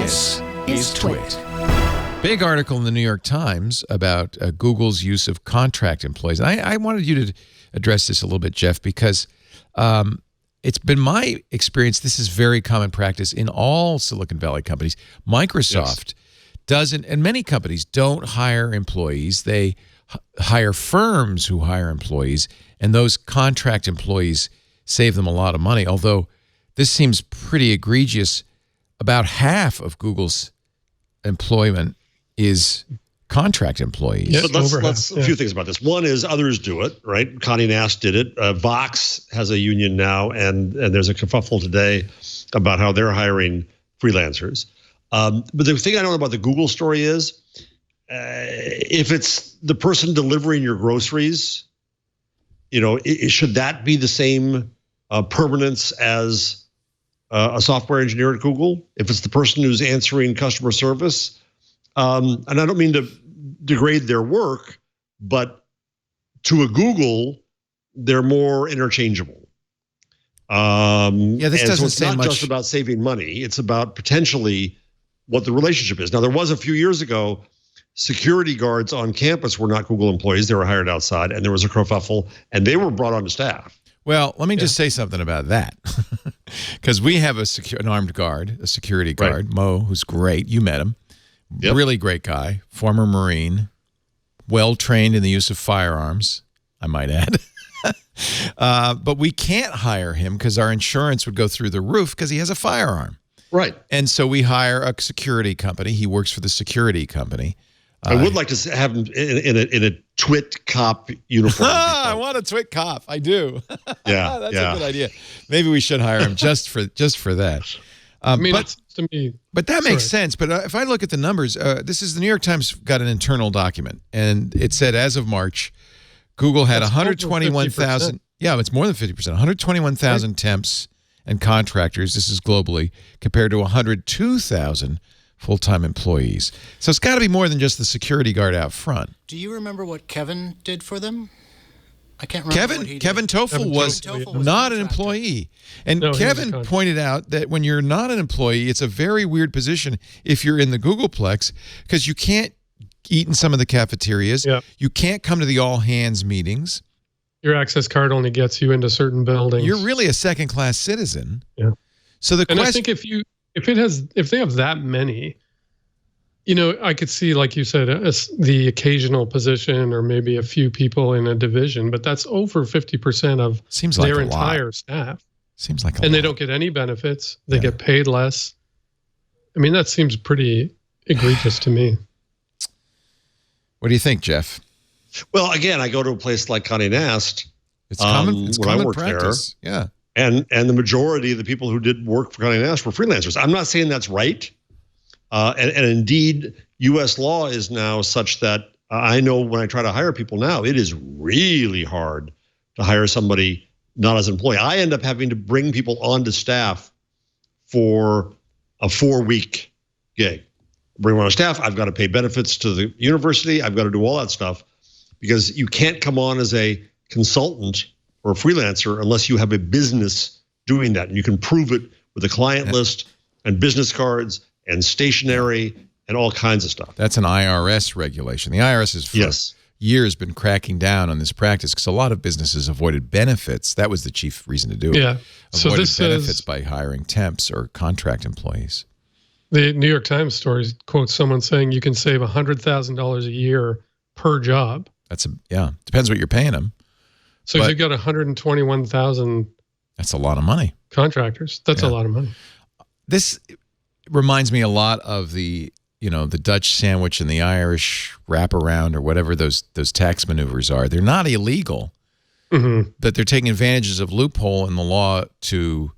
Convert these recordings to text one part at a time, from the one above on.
This is TWiT. Big article in the New York Times about Google's use of contract employees. And I wanted you to address this a little bit, Jeff, because it's been my experience this is very common practice in all Silicon Valley companies. Microsoft doesn't, and many companies don't hire employees. They hire firms who hire employees, and those contract employees save them a lot of money, although this seems pretty egregious. About half of Google's employment is contract employees. Yeah, but let's a few things about this. One is others do it, right? Condé Nast did it. Vox has a union now, and there's a kerfuffle today about how they're hiring freelancers. But the thing I don't know about the Google story is if it's the person delivering your groceries, should that be the same permanence as a software engineer at Google? If it's the person who's answering customer service, and I don't mean to degrade their work, but to a Google, they're more interchangeable. This doesn't say much. It's not just about saving money. It's about potentially what the relationship is. Now, there was a few years ago, security guards on campus were not Google employees. They were hired outside, and there was a kerfuffle, and they were brought on to staff. Well, let me just say something about that, because we have an armed guard, a security guard, Mo, who's great. You met him. Yep. Really great guy, former Marine, well-trained in the use of firearms, I might add. But we can't hire him because our insurance would go through the roof because he has a firearm. Right. And so we hire a security company. He works for the security company. I would like to have him in a TWiT cop uniform. I want a TWiT cop. I do. Yeah, that's a good idea. Maybe we should hire him just for that. But that makes sense. But if I look at the numbers, this is the New York Times got an internal document, and it said as of March, Google had 121,000. Yeah, it's more than 50%. 121,000 temps and contractors. This is globally compared to 102,000. Full-time employees. So it's got to be more than just the security guard out front. Do you remember what Kevin did for them? I can't remember what he did. Kevin Toffel was not an employee. And Kevin pointed out that when you're not an employee, it's a very weird position if you're in the Googleplex because you can't eat in some of the cafeterias. Yeah. You can't come to the all-hands meetings. Your access card only gets you into certain buildings. You're really a second-class citizen. Yeah. So the question, I think if they have that many, I could see, like you said, the occasional position or maybe a few people in a division, but that's over 50% of their entire staff. Seems like a lot. And they don't get any benefits. They get paid less. I mean, that seems pretty egregious to me. What do you think, Jeff? Well, again, I go to a place like Condé Nast. It's common practice. Yeah. And the majority of the people who did work for Condé Nast were freelancers. I'm not saying that's right. And indeed, U.S. law is now such that I know when I try to hire people now, it is really hard to hire somebody not as an employee. I end up having to bring people onto staff for a 4-week gig. Bring them on staff. I've got to pay benefits to the university. I've got to do all that stuff because you can't come on as a consultant or a freelancer unless you have a business doing that. And you can prove it with a client list and business cards and stationery and all kinds of stuff. That's an IRS regulation. The IRS has for years been cracking down on this practice because a lot of businesses avoided benefits. That was the chief reason to do it. Yeah. Avoided benefits by hiring temps or contract employees. The New York Times story quotes someone saying you can save $100,000 a year per job. Depends what you're paying them. So if you've got 121,000, that's a lot of money. Contractors, that's a lot of money. This reminds me a lot of the Dutch sandwich and the Irish wraparound or whatever those tax maneuvers are. They're not illegal, but they're taking advantages of loophole in the law to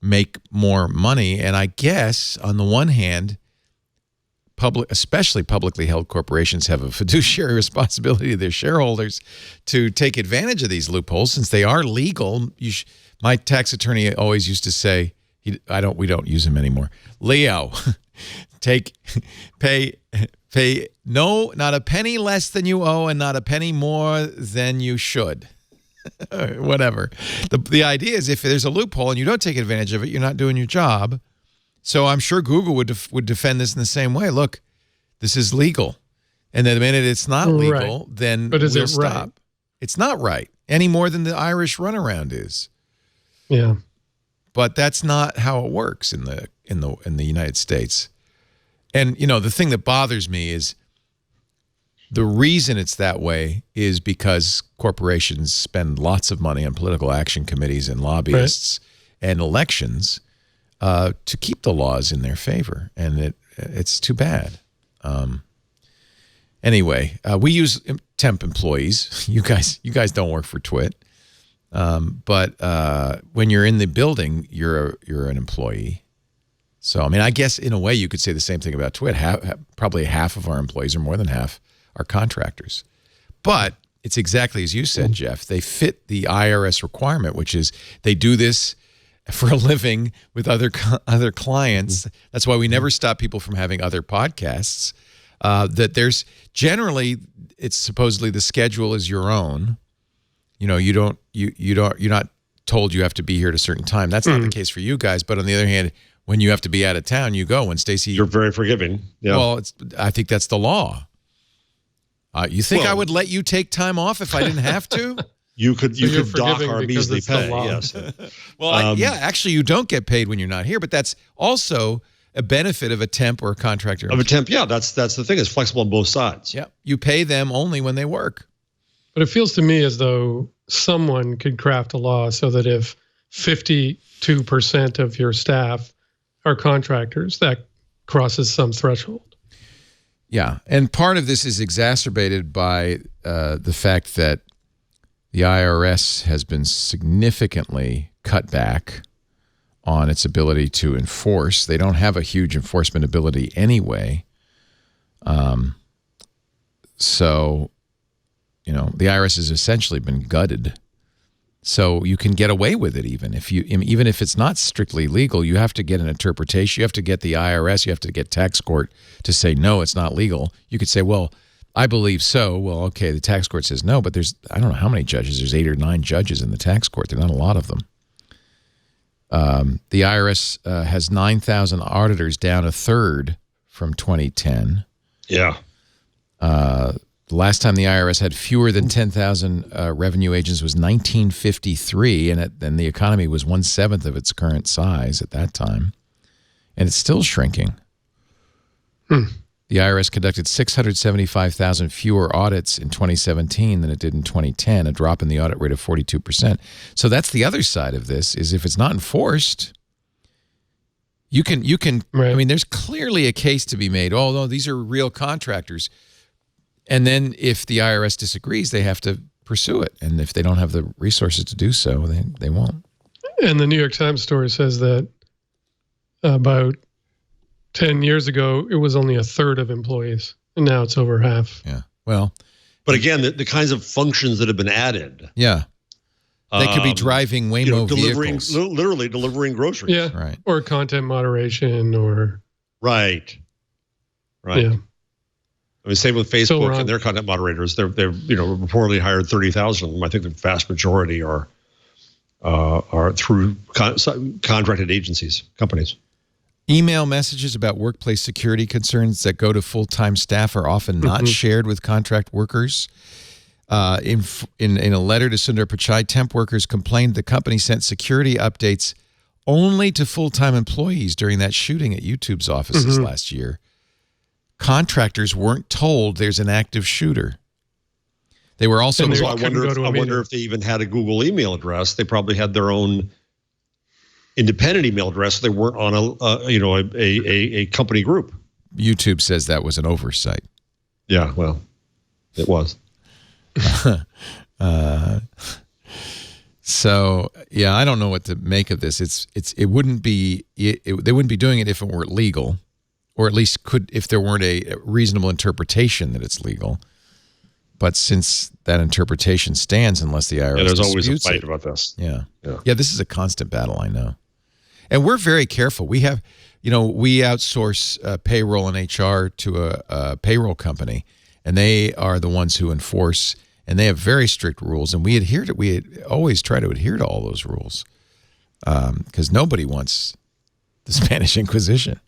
make more money. And I guess on the one hand, especially publicly held corporations have a fiduciary responsibility to their shareholders to take advantage of these loopholes since they are legal. My tax attorney always used to say, we don't use him anymore. Leo, pay not a penny less than you owe and not a penny more than you should. Whatever. The idea is if there's a loophole and you don't take advantage of it, you're not doing your job. So I'm sure Google would defend this in the same way. Look, this is legal. And then the minute it's not legal, then but is we'll it stop. right? It's not right any more than the Irish runaround is. Yeah. But that's not how it works in the United States. And the thing that bothers me is the reason it's that way is because corporations spend lots of money on political action committees and lobbyists and elections to keep the laws in their favor, and it's too bad. Anyway, we use temp employees. You guys don't work for TWiT, but when you're in the building, you're an employee. So I mean, I guess in a way you could say the same thing about TWiT. Probably half of our employees, or more than half, are contractors. But it's exactly as you said, Jeff. They fit the IRS requirement, which is they do this for a living with other clients. That's why we never stop people from having other podcasts. That there's generally, it's supposedly the schedule is your own. You're not told you have to be here at a certain time. That's not the case for you guys. But on the other hand, when you have to be out of town, you go. When Stacey, you're very forgiving. Yeah. Well, I think that's the law. You think I would let you take time off if I didn't have to? You could dock our measly pay. Yes. Well, actually, you don't get paid when you're not here, but that's also a benefit of a temp or a contractor. Of a temp, yeah. That's the thing. It's flexible on both sides. Yeah. You pay them only when they work. But it feels to me as though someone could craft a law so that if 52% of your staff are contractors, that crosses some threshold. Yeah, and part of this is exacerbated by the fact that the IRS has been significantly cut back on its ability to enforce. They don't have a huge enforcement ability anyway. So, the IRS has essentially been gutted. So you can get away with it even if it's not strictly legal. You have to get an interpretation. You have to get the IRS. You have to get tax court to say no, it's not legal. You could say, well, I believe so. Well, okay, the tax court says no, but I don't know how many judges. There's 8 or 9 judges in the tax court. There are not a lot of them. The IRS has 9,000 auditors, down a third from 2010. Yeah. The last time the IRS had fewer than 10,000 revenue agents was 1953, and the economy was 1/7 of its current size at that time, and it's still shrinking. The IRS conducted 675,000 fewer audits in 2017 than it did in 2010, a drop in the audit rate of 42%. So that's the other side of this, is if it's not enforced, you can. Right. I mean, there's clearly a case to be made. Oh, no, these are real contractors. And then if the IRS disagrees, they have to pursue it. And if they don't have the resources to do so, they won't. And the New York Times story says that about 10 years ago, it was only a third of employees. And now it's over half. Yeah. Well. But again, the kinds of functions that have been added. Yeah. They could be driving Waymo vehicles. Literally delivering groceries. Yeah. Right. Or content moderation or. Right. Yeah. I mean, same with Facebook and their content moderators. They're reportedly hired 30,000 of them. I think the vast majority are through contracted agencies, companies. Email messages about workplace security concerns that go to full-time staff are often not shared with contract workers. In a letter to Sundar Pichai, temp workers complained the company sent security updates only to full-time employees during that shooting at YouTube's offices last year. Contractors weren't told there's an active shooter. They were also. I wonder if they even had a Google email address. They probably had their own independent email address. They weren't on a company group. YouTube says that was an oversight. Yeah, well, it was. So yeah, I don't know what to make of this. They wouldn't be doing it if it weren't legal. Or at least if there weren't a reasonable interpretation that it's legal. But since that interpretation stands, unless the IRS there's always a fight it, about this. Yeah, this is a constant battle, I know. And we're very careful. We have, we outsource payroll and HR to a payroll company, and they are the ones who enforce, and they have very strict rules, and we always try to adhere to all those rules because nobody wants the Spanish Inquisition.